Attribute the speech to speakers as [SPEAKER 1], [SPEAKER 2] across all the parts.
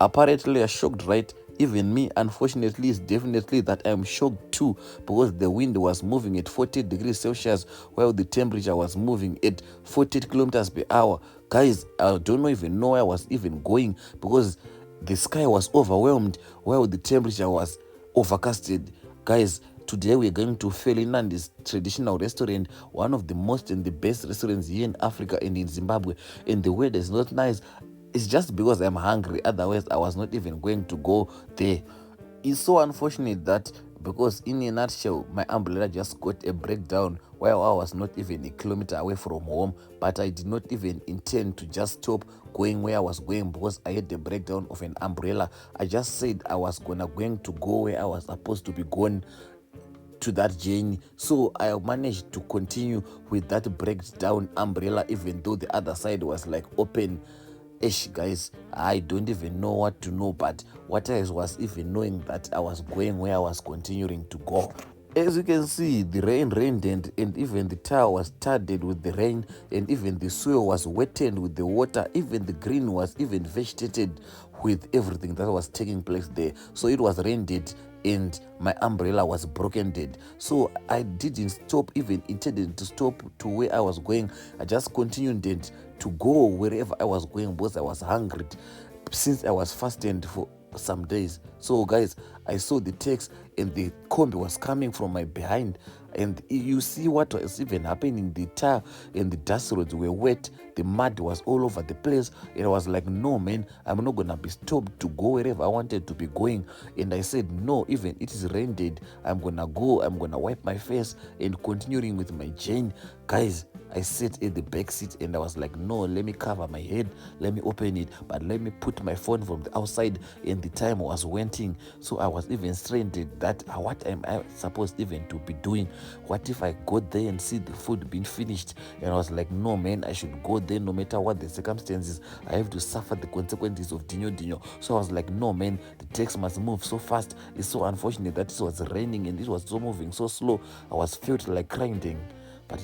[SPEAKER 1] Apparently, you're shocked, right? Even me, unfortunately, it's definitely that I'm shocked too, because the wind was moving at 40 degrees Celsius while the temperature was moving at 40 kilometers per hour. Guys, I don't even know where I was even going, because the sky was overwhelmed while the temperature was overcasted. Guys, today we're going to Felinandi's traditional restaurant, one of the most and the best restaurants here in Africa and in Zimbabwe. And the weather is not nice. It's just because I'm hungry. Otherwise, I was not even going to go there. It's so unfortunate that, because in a nutshell, my umbrella just got a breakdown while I was not even a kilometer away from home. But I did not even intend to just stop going where I was going, because I had the breakdown of an umbrella. I just said I was going to go where I was supposed to be going to that journey. So I managed to continue with that breakdown umbrella, even though the other side was like open. Guys, I don't even know what to know, but what else was even knowing that I was going where I was continuing to go. As you can see, the rain rained, and even the tire was studded with the rain, and even the soil was wetted with the water. Even the green was even vegetated with everything that was taking place there. So it was rained, and my umbrella was broken dead. So I didn't stop, even intended to stop to where I was going. I just continued to go wherever I was going, because I was hungry since I was fasting for some days. So guys, I saw the text, and the combi was coming from my behind, and you see what was even happening. The tire and the dust roads were wet, the mud was all over the place, and I was like, no man, I'm not gonna be stopped to go wherever I wanted to be going. And I said, no, even it is rained, I'm gonna go, I'm gonna wipe my face and continuing with my journey. Guys, I sat in the back seat, and I was like, no, let me cover my head, let me open it, but let me put my phone from the outside. And the time was waiting, so I was even stranded that what am I supposed even to be doing? What if I go there and see the food being finished? And I was like, no man, I should go there no matter what the circumstances. I have to suffer the consequences of Dino. So I was like, no man, the text must move so fast. It's so unfortunate that it was raining and it was so moving so slow. I was felt like crying, but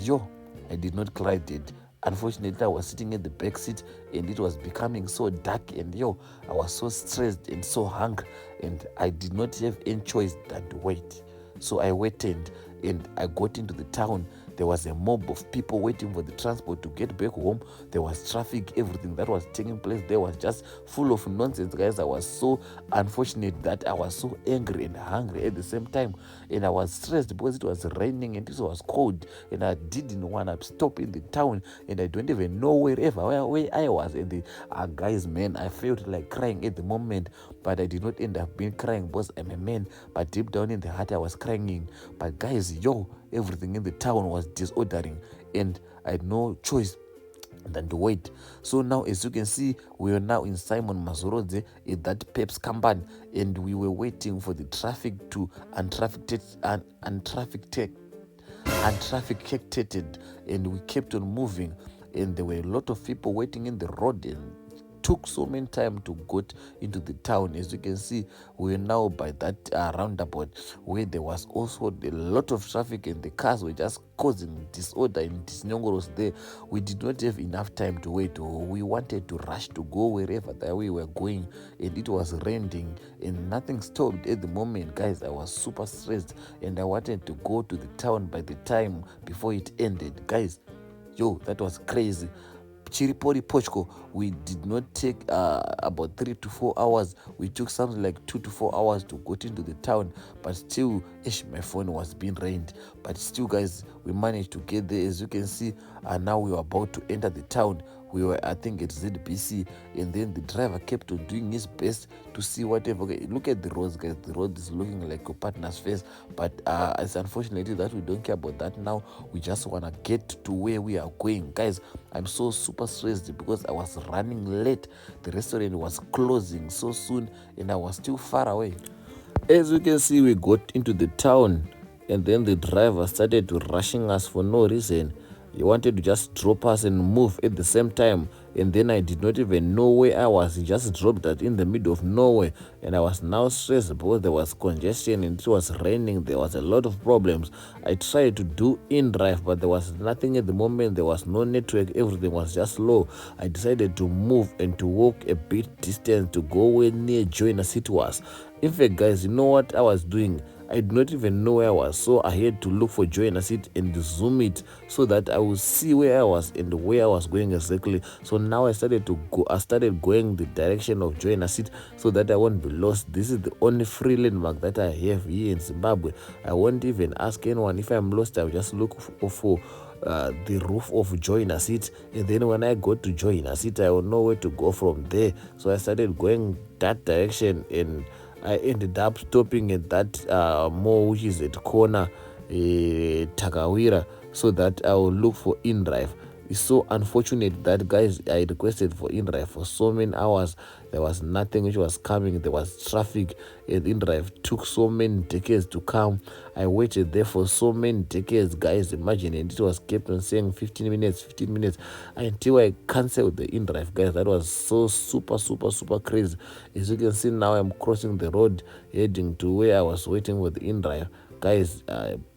[SPEAKER 1] I did not cry dead. Unfortunately, I was sitting in the back seat, and it was becoming so dark, and I was so stressed and so hungry, and I did not have any choice than to wait. So I waited, and I got into the town. There was a mob of people waiting for the transport to get back home. There was traffic. Everything that was taking place there was just full of nonsense, guys. I was so unfortunate that I was so angry and hungry at the same time. And I was stressed because it was raining and it was cold. And I didn't want to stop in the town. And I don't even know where I was. And guys, man, I felt like crying at the moment. But I did not end up being crying because I'm a man. But deep down in the heart, I was crying. But guys, everything in the town was disordering, and I had no choice than to wait. So now, as you can see, we are now in Simon Mazorodze at that Peps company, and we were waiting for the traffic to untrafficated, and we kept on moving, and there were a lot of people waiting in the road, and took so many time to get into the town. As you can see, we're now by that roundabout where there was also a lot of traffic, and the cars were just causing disorder and disnyongoros there. We did not have enough time to wait. We wanted to rush to go wherever that we were going, and it was raining and nothing stopped at the moment. Guys, I was super stressed, and I wanted to go to the town by the time before it ended. Guys, that was crazy. Chiripori Pochko, we did not take about 3 to 4 hours. We took something like 2 to 4 hours to get into the town, but still, my phone was being rained. But still, guys, we managed to get there. As you can see, now we were about to enter the town. We were, I think, at ZBC, and then the driver kept on doing his best to see whatever. Okay, look at the roads, guys. The road is looking like your partner's face, but it's unfortunately that we don't care about that now. We just want to get to where we are going. Guys, I'm so super stressed because I was running late. The restaurant was closing so soon, and I was still far away. As you can see, we got into the town, and then the driver started rushing us for no reason. He wanted to just drop us and move at the same time, and then I did not even know where I was. He just dropped us in the middle of nowhere, and I was now stressed because there was congestion and it was raining. There was a lot of problems. I tried to do in-drive, but there was nothing at the moment. There was no network. Everything was just low. I decided to move and to walk a bit distance to go where near Joiner City was. In fact, guys, you know what I was doing? I did not even know where I was, so I had to look for Joiner City and zoom it so that I would see where I was and where I was going exactly. So now I started going the direction of Joiner City so that I won't be lost. This is the only free landmark that I have here in Zimbabwe. I won't even ask anyone if I'm lost. I'll just look for the roof of Joiner City, and then when I go to Joiner City, I will know where to go from there. So I started going that direction, and I ended up stopping at that mall, which is at corner Takawira, so that I will look for in-drive. It's so unfortunate that, guys, I requested for in-drive for so many hours. There was nothing which was coming. There was traffic, and in-drive took so many decades to come. I waited there for so many decades, guys. Imagine, and it was kept on saying 15 minutes until I cancelled the in-drive, guys. That was so super crazy. As you can see now, I'm crossing the road heading to where I was waiting for the in-drive. Guys,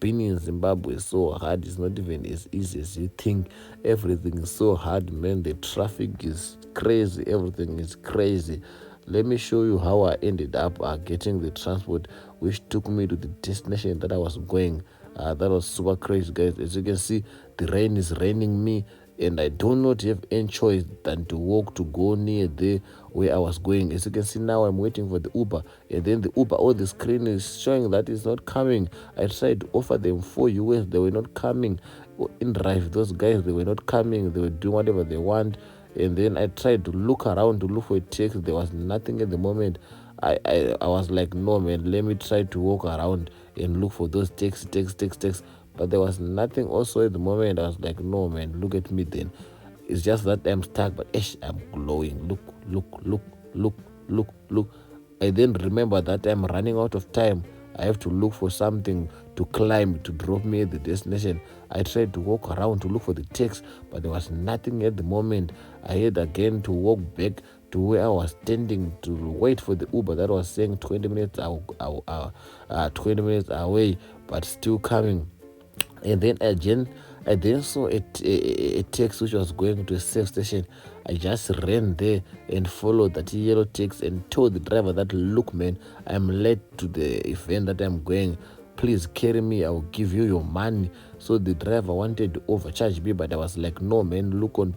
[SPEAKER 1] being in Zimbabwe is so hard. It's not even as easy as you think. Everything is so hard, man. The traffic is crazy. Everything is crazy. Let me show you how I ended up getting the transport which took me to the destination that I was going. That was super crazy, guys. As you can see, the rain is raining me, and I do not have any choice than to walk to go near there where I was going. As you can see now, I'm waiting for the Uber, and then the Uber, the screen is showing that it's not coming. I tried to offer them $4. They were not coming. In drive, those guys, they were not coming. They were doing whatever they want. And then I tried to look around to look for a taxi. There was nothing at the moment. I was like, no, man, let me try to walk around and look for those taxis. But there was nothing also at the moment. I was like, no, man, look at me then. It's just that I'm stuck, but I'm glowing. Look. I then remember that I'm running out of time. I have to look for something to climb to drop me at the destination. I tried to walk around to look for the taxi, but there was nothing at the moment. I had again to walk back to where I was standing to wait for the Uber that was saying 20 minutes 20 minutes away, but still coming. And then I then saw a taxi which was going to a safe station. I just ran there and followed that yellow taxi and told the driver that, look, man, I'm late to the event that I'm going. Please carry me. I will give you your money. So the driver wanted to overcharge me, but I was like, no, man, look on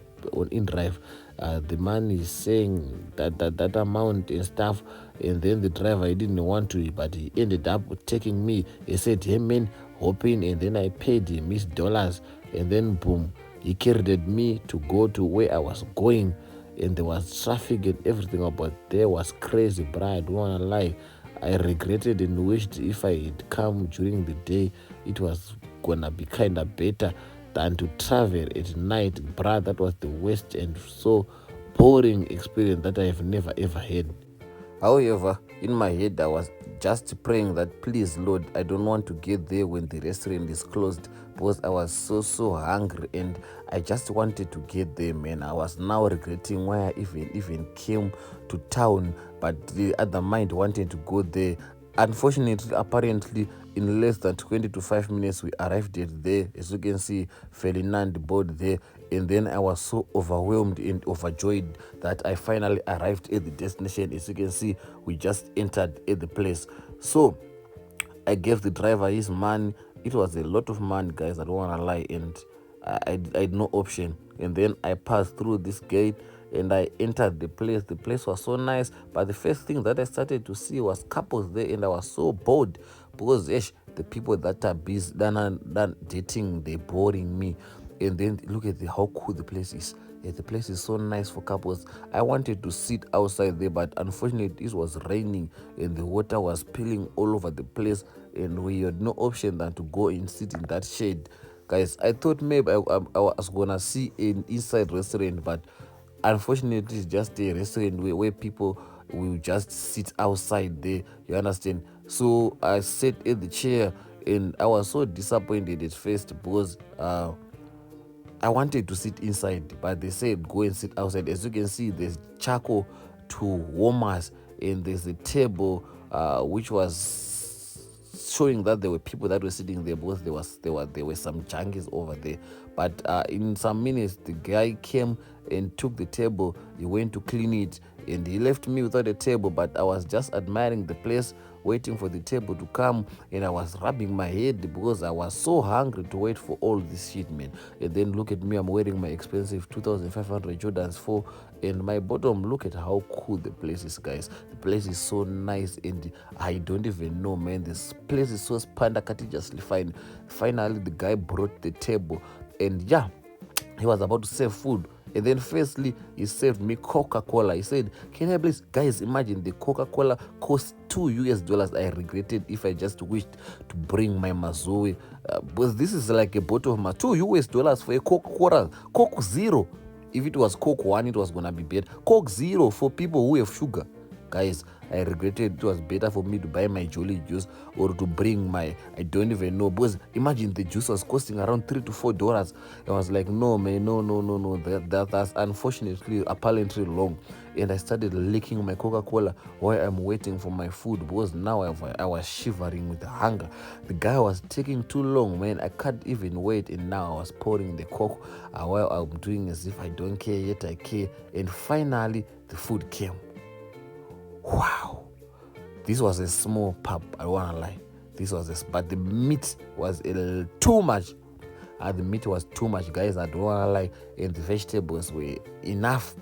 [SPEAKER 1] in-drive. The man is saying that amount and stuff. And then the driver, he didn't want to, but he ended up taking me. He said, hey, man, hop in. And then I paid him his dollars. And then, boom, he carried me to go to where I was going. And there was traffic and everything about there was crazy, bro. I don't want to lie. I regretted and wished if I had come during the day, it was gonna be kind of better than to travel at night, bruh. That was the worst and so boring experience that I have never ever had. However, in my head, I was just praying that, please, Lord, I don't want to get there when the restaurant is closed, because I was so hungry and I just wanted to get there, man. I was now regretting why I even came to town, but the other mind wanted to go there. Unfortunately, apparently, in less than 20 to 5 minutes, we arrived at there. As you can see, Ferdinand board there. And then I was so overwhelmed and overjoyed that I finally arrived at the destination. As you can see, we just entered at the place. So I gave the driver his money. It was a lot of money, guys. I don't want to lie. And I had no option. And then I passed through this gate and I entered the place. The place was so nice. But the first thing that I started to see was couples there. And I was so bored because the people that are busy, than dating, they're boring me. And then look at how cool the place is. The place is so nice for couples. I wanted to sit outside there, but unfortunately it was raining and the water was spilling all over the place, and we had no option than to go and sit in that shade. Guys, I thought maybe I was gonna see an inside restaurant, but unfortunately it's just a restaurant where people will just sit outside there, you understand. So I sat in the chair and I was so disappointed at first because I wanted to sit inside, but they said go and sit outside. As you can see, there's charcoal to warm us, and there's a table which was showing that there were people that were sitting there because there were some junkies over there. But in some minutes, the guy came and took the table. He went to clean it, and he left me without a table. But I was just admiring the place, waiting for the table to come, and I was rubbing my head because I was so hungry to wait for all this shit, man. And then look at me, I'm wearing my expensive 2,500 Jordans 4, and my bottom, look at how cool the place is, guys. The place is so nice, and I don't even know, man. This place is so spandakatijusly fine. Finally, the guy brought the table, and yeah, he was about to serve food. And then firstly, he served me Coca-Cola. He said, can I please, guys, imagine the Coca-Cola cost $2. I regretted if I just wished to bring my Mazoe. But this is like a bottle of $2 for a Coca-Cola. Coke Zero. If it was Coke 1, it was going to be better. Coke Zero for people who have sugar. Guys, I regretted it was better for me to buy my Jolly juice or to bring my, I don't even know, because imagine the juice was costing around $3 to $4. I was like, no, man, no. That's unfortunately apparently wrong. And I started licking my Coca-Cola while I'm waiting for my food, because now I was shivering with hunger. The guy was taking too long, man. I can't even wait, and now I was pouring the Coke while I'm doing as if I don't care, yet I care. And finally, the food came. Wow, this was a small pub, I don't wanna lie. But the meat was a little too much. The meat was too much, guys, I don't wanna lie. And the vegetables were enough.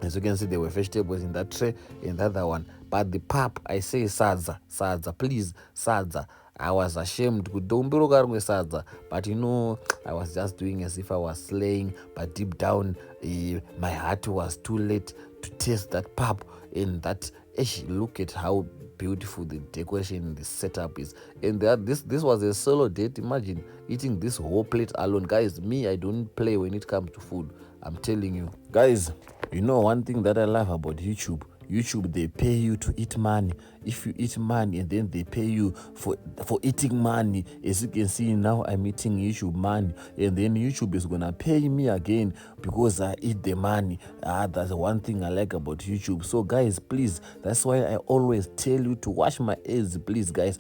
[SPEAKER 1] As you can see, there were vegetables in that tray and the other one. But the pap, I say sadza, please, sadza. I was ashamed to don't be sadza, but I was just doing as if I was slaying. But deep down, my heart was too late to taste that pap. And that, look at how beautiful the decoration, the setup is. And this was a solo date. Imagine eating this whole plate alone, guys. Me, I don't play when it comes to food, I'm telling you. Guys, one thing that I love about YouTube, they pay you to eat money. If you eat money, and then they pay you for eating money. As you can see now, I'm eating YouTube money, and then YouTube is gonna pay me again because I eat the money. That's one thing I like about YouTube. So guys, please, that's why I always tell you to watch my ads, please, guys.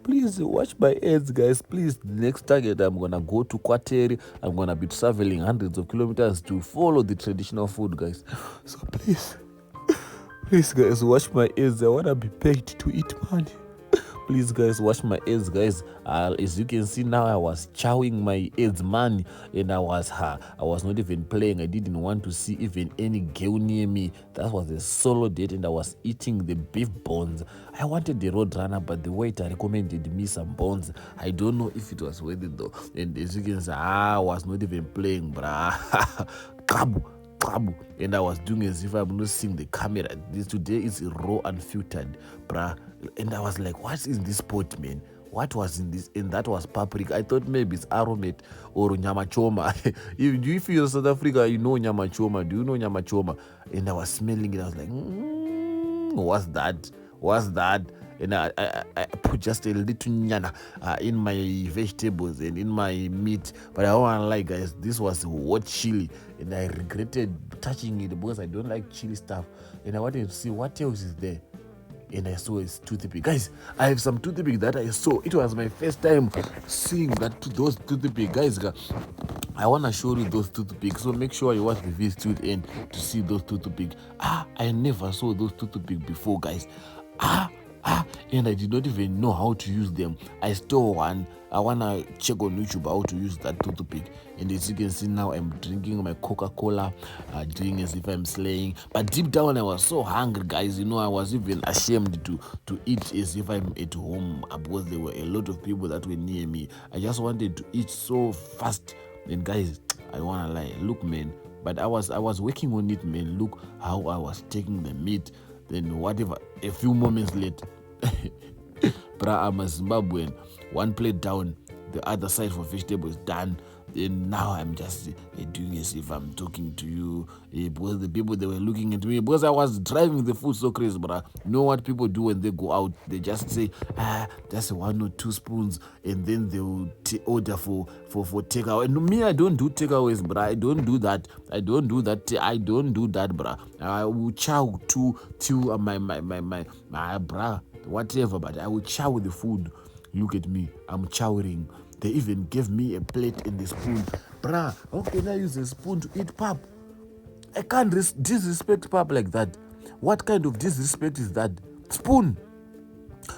[SPEAKER 1] Please watch my ads, guys. Please, the next target, I'm gonna go to Kwateri. I'm gonna be traveling hundreds of kilometers to follow the traditional food, guys. So please, guys, watch my ads. I want to be paid to eat money. Please, guys, watch my ads, guys. As you can see now, I was chowing my ads money, and I was not even playing. I didn't want to see even any girl near me. That was a solo date, and I was eating the beef bones. I wanted the road runner, but the waiter recommended me some bones. I don't know if it was worth it though. And as you can see, I was not even playing, bruh. Kabu. And I was doing as if I'm not seeing the camera. This today is raw and filtered, bruh. And I was like, what's in this pot, man? What was in this? And that was paprika. I thought maybe it's aromate or nyama choma. If you're in South Africa, you know nyama choma. Do you know nyama choma? And I was smelling it. I was like, what's that? And I put just a little nyana in my vegetables and in my meat. But I want to lie, guys, this was hot chili, and I regretted touching it because I don't like chili stuff. And I wanted to see what else is there. And I saw it's toothpick. Guys, I have some toothpick that I saw. It was my first time seeing those toothpick. Guys, I want to show you those toothpicks. So make sure you watch the video to the end to see those toothpicks. I never saw those toothpicks before, guys. And I did not even know how to use them. I stole one. I want to check on YouTube how to use that toothpick. And as you can see now, I'm drinking my Coca-Cola, doing as if I'm slaying. But deep down, I was so hungry, guys. I was even ashamed to eat as if I'm at home because there were a lot of people that were near me. I just wanted to eat so fast. And guys, I want to lie. Look, man, But I was working on it, man. Look how I was taking the meat. Then whatever, a few moments later, bruh, I'm a Zimbabwean. One plate down, the other side for vegetables done. Then now I'm just doing as if I'm talking to you, because the people, they were looking at me because I was driving the food so crazy, bruh. You know what people do when they go out? They just say, just 1 or 2 spoons, and then they will order for takeaway. And me, I don't do takeaways, bruh. I don't do that, bruh. I will chow to my bruh, whatever, but I will chow the food. Look at me, I'm chowing. They even gave me a plate and a spoon. Bruh, how can I use a spoon to eat pap? I can't disrespect pap like that. What kind of disrespect is that? Spoon.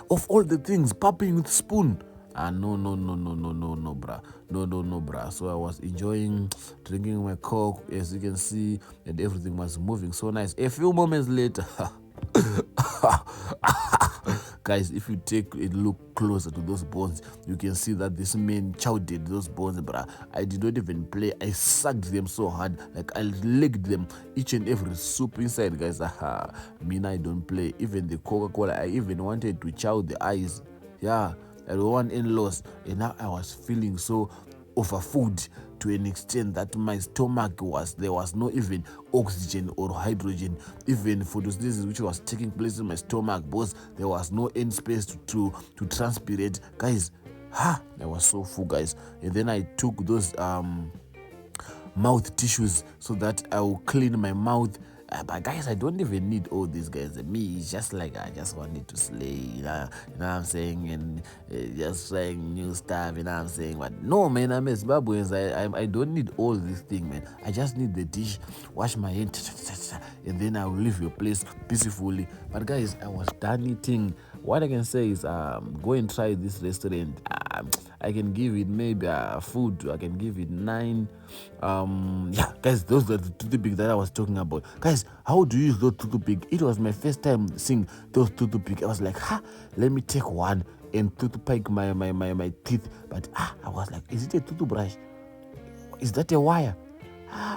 [SPEAKER 1] Of all the things, papping with spoon. No, bruh. No, bruh. So I was enjoying drinking my Coke, as you can see, and everything was moving so nice. A few moments later, guys, if you take a look closer to those bones, you can see that this man chowed those bones, bruh. I did not even play. I sucked them so hard, like I licked them, each and every soup inside, guys. Me, I don't play. Even the Coca-Cola, I even wanted to chow the eyes. Yeah, I don't want in-laws, and now I was feeling so overfood to an extent that my stomach there was no even oxygen or hydrogen, even photosynthesis which was taking place in my stomach, because there was no end space to transpirate, guys. I was so full, guys. And then I took those mouth tissues so that I will clean my mouth. But guys, I don't even need all these guys. Me, it's just like I just wanted to slay, you know what I'm saying, and just saying new stuff, you know what I'm saying. But no, man, I'm a Zimbabwean. I don't need all this thing, man. I just need the dish, wash my hands, and then I will leave your place peacefully. But guys, I was done eating. What I can say is, go and try this restaurant. I can give it maybe food. I can give it 9. Yeah, guys, those are the toothpick that I was talking about. Guys, how do you use those toothpick? It was my first time seeing those toothpick. I was like, let me take one and toothpick my teeth. But I was like, is it a toothbrush? Is that a wire?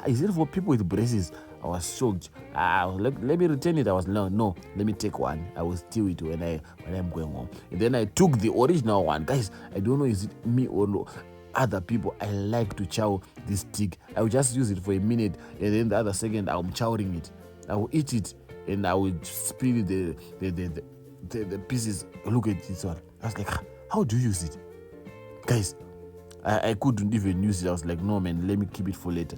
[SPEAKER 1] Is it for people with braces? I was shocked. Let me return it. I was no, let me take one. I will steal it when I'm going home. And then I took the original one. Guys, I don't know is it me or no. Other people, I like to chow this stick. I will just use it for a minute, and then the other second I'm chowing it. I will eat it, and I will split the pieces. Look at this one. I was like, how do you use it, guys? I couldn't even use it. I was like, no, man, let me keep it for later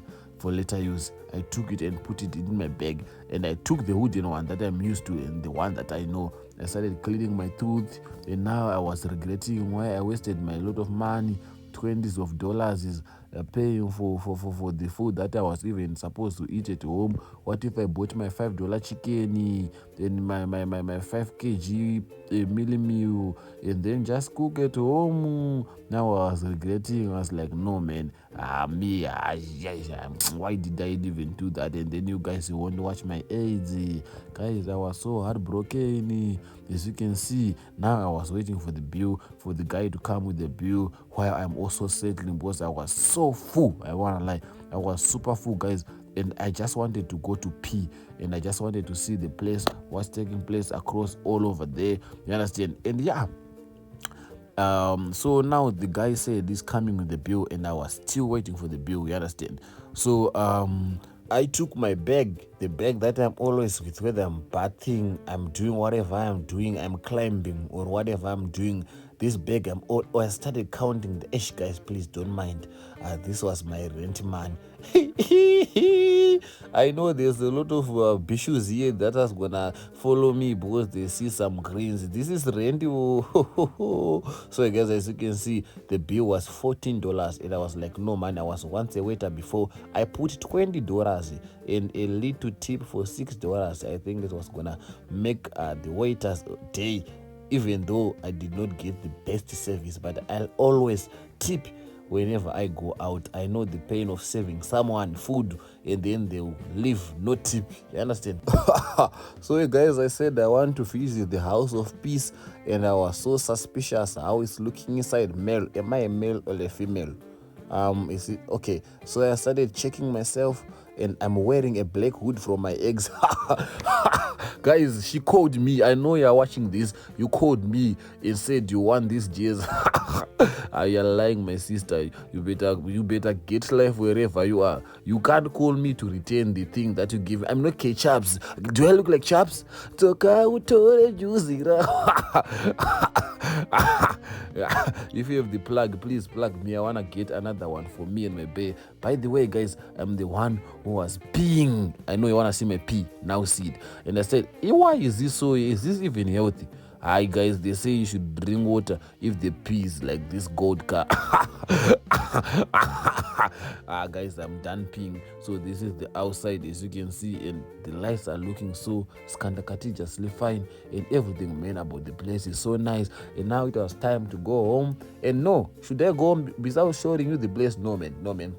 [SPEAKER 1] use. I took it and put it in my bag, and I took the wooden one that I'm used to and the one that I know. I started cleaning my tooth, and now I was regretting why I wasted my lot of money. $20s is paying for the food that I was even supposed to eat at home. What if I bought my $5 chicken, then my 5 kg mealie meal, and then just cook at home? Now I was regretting. I was like, no, man, why did I even do that? And then you guys want to watch my AIDS. Guys, I was so heartbroken. As you can see, now I was waiting for the bill, for the guy to come with the bill, while I'm also settling, because I was so full. I wanna lie, I was super full, guys, and I just wanted to go to pee, and I just wanted to see the place, what's taking place across all over there. You understand? And yeah. So now the guy said he's coming with the bill, and I was still waiting for the bill. You understand? So I took my bag, the bag that I'm always with, whether I'm bathing, I'm doing whatever I'm doing, I'm climbing or whatever I'm doing. This bag, I started counting the guys, please don't mind. This was my rent man. I know there's a lot of bishoes here that are gonna follow me because they see some greens. This is rent. So guys, as you can see, the bill was $14, and I was like, no, man, I was once a waiter before. I put $20 and a little tip for $6. I think it was gonna make the waiter's day, even though I did not get the best service. But I'll always tip whenever I go out. I know the pain of saving someone food and then they'll leave no tip. You understand? So guys, I said I want to visit the house of peace, and I was so suspicious how it's looking inside. Male, am I a male or a female? Is it okay? So I started checking myself, and I'm wearing a black hood from my ex. Guys, she called me. I know you're watching this. You called me and said you want this jazz. You're lying, my sister. You better get life wherever you are. You can't call me to return the thing that you give. I'm not K-Chaps. Do I look like Chaps? Toka utore juzira. If you have the plug, please plug me. I wanna get another one for me and my bae. By the way, guys, I'm the one who was peeing. I know you wanna see my pee. Now see it. And I said, why is this so? Is this even healthy? Hi guys, they say you should drink water if the pee is like this gold car. Guys, I'm done peeing. So this is the outside, as you can see, and the lights are looking so scandacatiously fine, and everything, man, about the place is so nice. And now it was time to go home. And no, should I go home without showing you the place? No, man.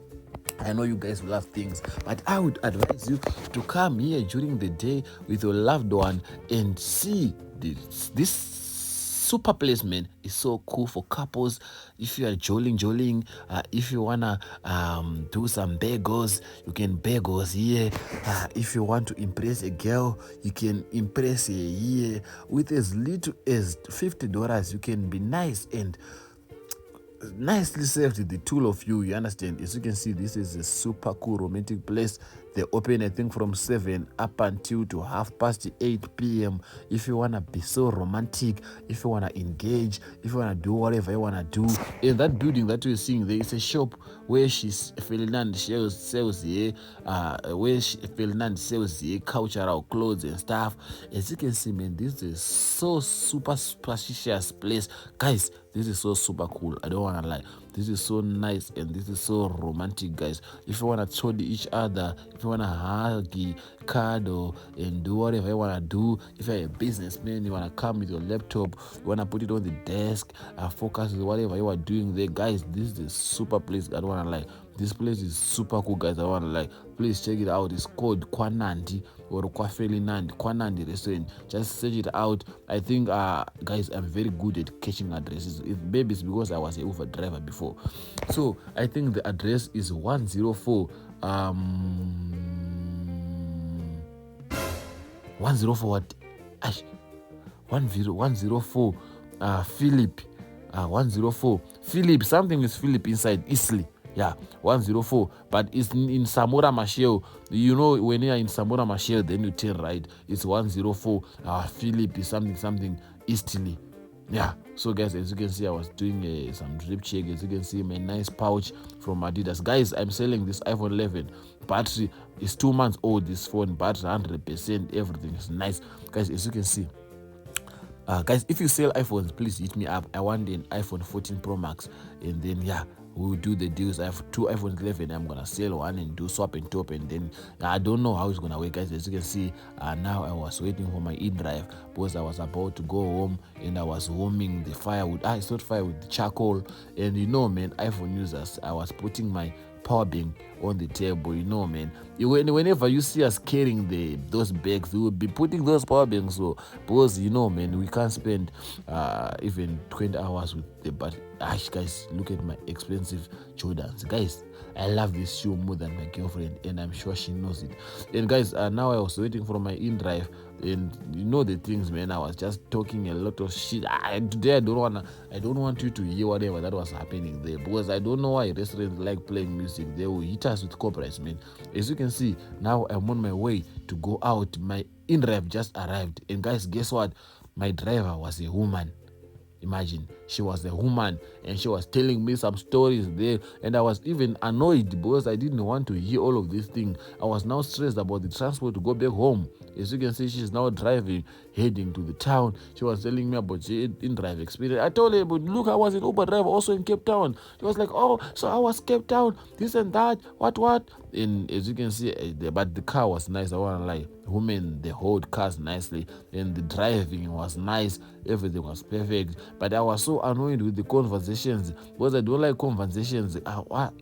[SPEAKER 1] I know you guys love things, but I would advise you to come here during the day with your loved one and see this super placement is so cool for couples. If you are joling, if you wanna do some bagels, you can bagels here. If you want to impress a girl, you can impress her here. With as little as $50, you can be nice and nicely served the two of you. You understand? As you can see, this is a super cool romantic place. They open, I think, from 7 up until to 8:30 p.m. If you wanna be so romantic, if you wanna engage, if you wanna do whatever you wanna do. In that building that you're seeing, there is a shop where Ferdinand sells here, Ferdinand sells here cultural clothes and stuff. As you can see, man, this is so super superstitious place, guys. This is so super cool. I don't wanna lie. This is so nice and this is so romantic, guys. If you wanna told each other, if you wanna hug, cuddle, and do whatever you wanna do, if you're a businessman, you wanna come with your laptop, you wanna put it on the desk, focus with whatever you are doing there, guys. This is a super place. I don't wanna lie. This place is super cool, guys. I wanna like, please check it out. It's called Kwanandi or Kwanandi restaurant. Just search it out. I think guys, I'm very good at catching addresses. Maybe it's because I was a Uber driver before. So I think the address is 104 104 what? 104 Philip 104 Philip, something with Philip inside, Isley. Yeah, 104, but it's in Samora Machel. You know, when you're in Samora Machel, then you turn right. It's 104 Philip is something Eastleigh. Yeah, so guys, as you can see, I was doing some drip check. As you can see, my nice pouch from Adidas. Guys, I'm selling this iPhone 11. Battery is 2 months old. This phone, battery 100%. Everything is nice, guys. As you can see. Guys, if you sell iPhones, please hit me up. I want an iPhone 14 Pro Max, and then we'll do the deals. I have 2 iPhone 11. I'm gonna sell one and do swap and top, and then I don't know how it's gonna work, guys. As you can see, now I was waiting for my in-drive because I was about to go home and I was warming the firewood. It's not firewood, the charcoal. And you know, man, iPhone users, I was putting my power bank on the table. You know, man, whenever you see us carrying those bags, we will be putting those power banks. So because you know, man, we can't spend even 20 hours with the battery. Guys, look at my expensive Jordans. Guys, I love this shoe more than my girlfriend, and I'm sure she knows it. And guys, now I was waiting for my in-drive, and you know the things, man. I was just talking a lot of shit. Today I don't want you to hear whatever that was happening there, because I don't know why restaurants like playing music. They will hit us with copyrights, man. As you can see, now I'm on my way to go out. My in-drive just arrived, and guys, guess what? My driver was a woman. Imagine, she was a woman and she was telling me some stories there, and I was even annoyed because I didn't want to hear all of these things. I was now stressed about the transport to go back home. As you can see, she's now driving, heading to the town. She was telling me about her in-drive experience. I told her, but look, I was an Uber driver also in Cape Town. She was like, oh, so I was Cape Town, this and that, what? And as you can see, but the car was nice. I want to lie. Women, they hold cars nicely, and the driving was nice. Everything was perfect. But I was so annoyed with the conversations because I don't like conversations.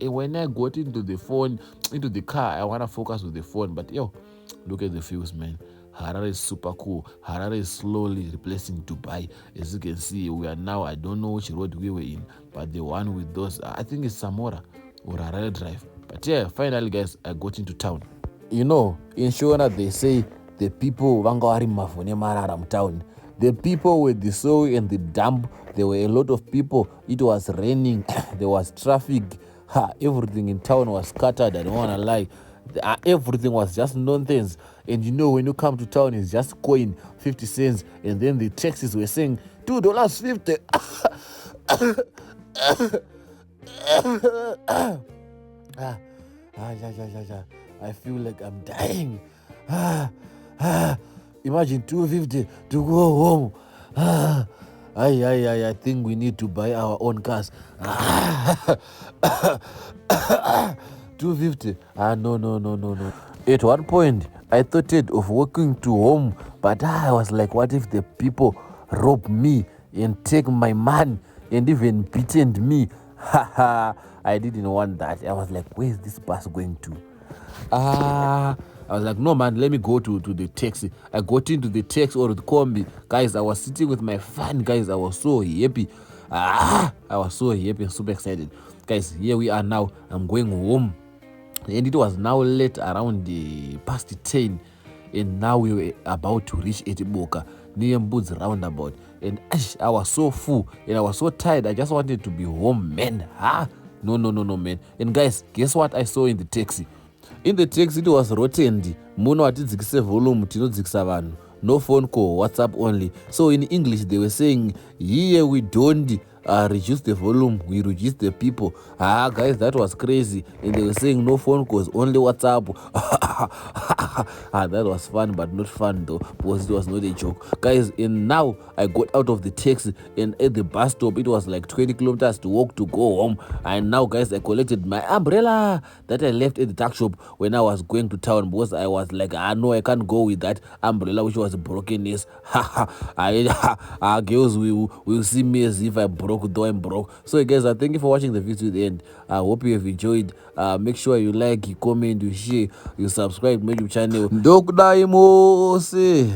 [SPEAKER 1] When I got into the car, I want to focus with the phone. But look at the views, man. Harare is super cool. Harare is slowly replacing Dubai. As you can see, we are now, I don't know which road we were in, but the one with those, I think it's Samora. or Harare Drive. But yeah, finally, guys, I got into town. You know, in Shona, they say the people vanga vari mavhone marara mutown. The people with the soil and the dump, there were a lot of people. It was raining, there was traffic. Everything in town was scattered. I don't want to lie. Everything was just nonsense. And you know, when you come to town, it's just coin 50 cents. And then the taxis were saying $2.50. I feel like I'm dying. Imagine 250 to go home. I think we need to buy our own cars. 250. No. At one point, I thought of walking to home, but I was like, what if the people rob me and take my man and even beaten me? I didn't want that. I was like, where's this bus going to? I was like, no, man, let me go to the taxi. I got into the taxi or the combi. Guys, I was sitting with my fan. Guys, I was so happy. I was so happy and super excited. Guys, here we are now. I'm going home. And it was now late around past 10. And now we were about to reach Etiboka, near Mbud's roundabout. And I was so full and I was so tired. I just wanted to be home, man. No, man. And guys, guess what I saw in the taxi? In the taxi, it was rotten. Muno atidzikise volume, tinodzikisa vanhu. No phone call, WhatsApp only. So in English, they were saying, here we don't reduce the volume, we reduce the people. Guys, that was crazy. And they were saying no phone calls, only WhatsApp. That was fun, but not fun though, because it was not a joke. Guys, and now I got out of the taxi, and at the bus stop, it was like 20 kilometers to walk to go home. And now, guys, I collected my umbrella that I left at the tuck shop when I was going to town, because I was like, no, I can't go with that umbrella which was broken. Girls will see me as if I broke, though I'm broke. So guys, I thank you for watching the video to the end. I hope you have enjoyed. Make sure you like, you comment, you share, you subscribe to my YouTube channel. Ndokudai mose.